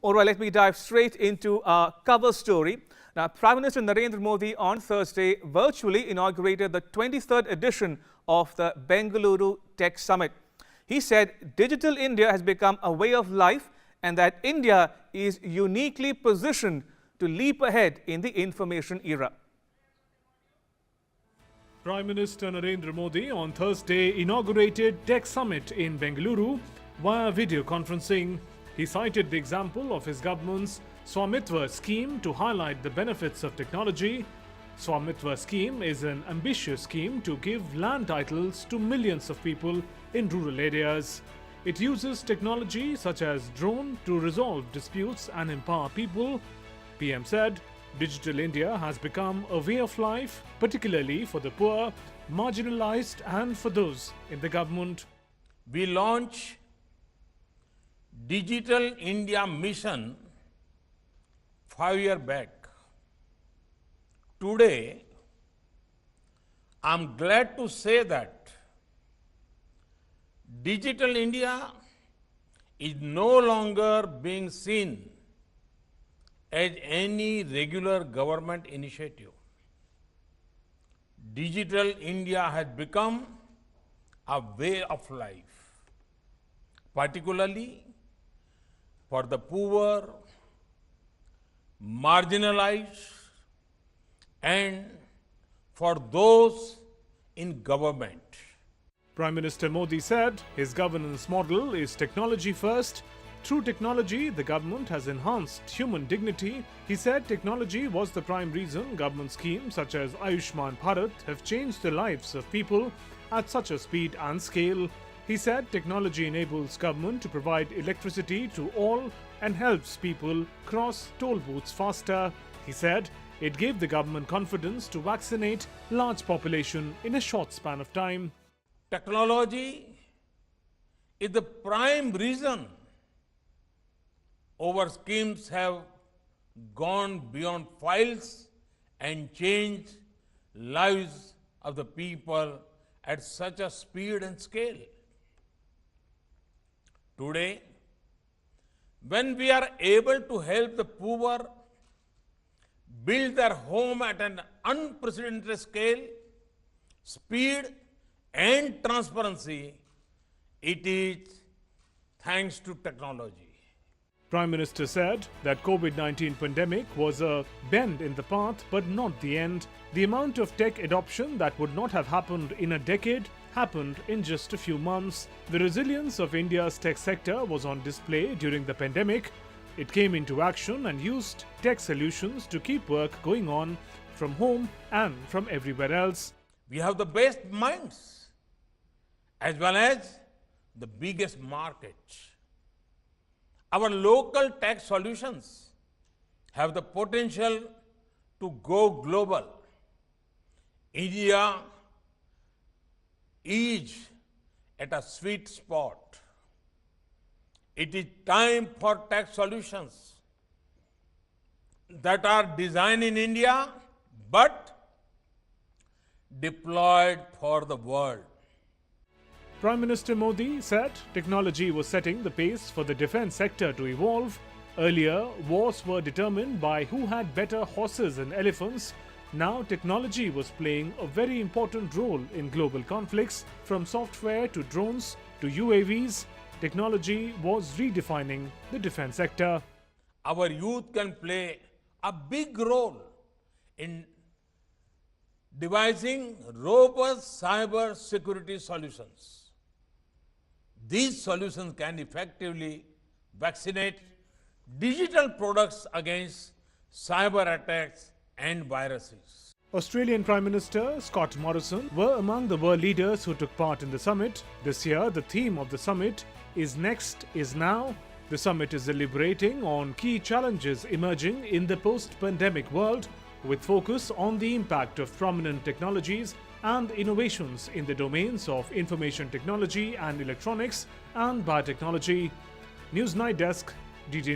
All right, let me dive straight into our cover story. Now, Prime Minister Narendra Modi on Thursday virtually inaugurated the 23rd edition of the Bengaluru Tech Summit. He said Digital India has become a way of life and that India is uniquely positioned to leap ahead in the information era. Prime Minister Narendra Modi on Thursday inaugurated Tech Summit in Bengaluru via video conferencing. He cited the example of his government's Swamitva scheme to highlight the benefits of technology. Swamitva scheme is an ambitious scheme to give land titles to millions of people in rural areas. It uses technology such as drone to resolve disputes and empower people. PM said, Digital India has become a way of life, particularly for the poor, marginalized and for those in the government. We launched Digital India Mission 5 years back. Today, I'm glad to say that Digital India is no longer being seen as any regular government initiative. Digital India has become a way of life, particularly for the poor, marginalized, and for those in government. Prime Minister Modi said his governance model is technology first. Through technology, the government has enhanced human dignity. He said technology was the prime reason government schemes such as Ayushman Bharat have changed the lives of people at such a speed and scale. He said technology enables government to provide electricity to all and helps people cross toll booths faster. He said it gave the government confidence to vaccinate large population in a short span of time. Technology is the prime reason our schemes have gone beyond files and changed lives of the people at such a speed and scale. Today, when we are able to help the poor build their home at an unprecedented scale, speed and transparency, it is thanks to technology. Prime Minister said that COVID-19 pandemic was a bend in the path but not the end. The amount of tech adoption that would not have happened in a decade happened in just a few months. The resilience of India's tech sector was on display during the pandemic. It came into action and used tech solutions to keep work going on from home and from everywhere else. We have the best minds as well as the biggest markets. Our local tech solutions have the potential to go global. India is at a sweet spot. It is time for tech solutions that are designed in India but deployed for the world. Prime Minister Modi said technology was setting the pace for the defense sector to evolve. Earlier, wars were determined by who had better horses and elephants. Now, technology was playing a very important role in global conflicts. From software to drones to UAVs, technology was redefining the defense sector. Our youth can play a big role in devising robust cyber security solutions. These solutions can effectively vaccinate digital products against cyber attacks and viruses. Australian Prime Minister Scott Morrison were among the world leaders who took part in the summit. This year, the theme of the summit is Next is Now. The summit is deliberating on key challenges emerging in the post-pandemic world, with focus on the impact of prominent technologies and innovations in the domains of information technology and electronics and biotechnology. News Night Desk, DT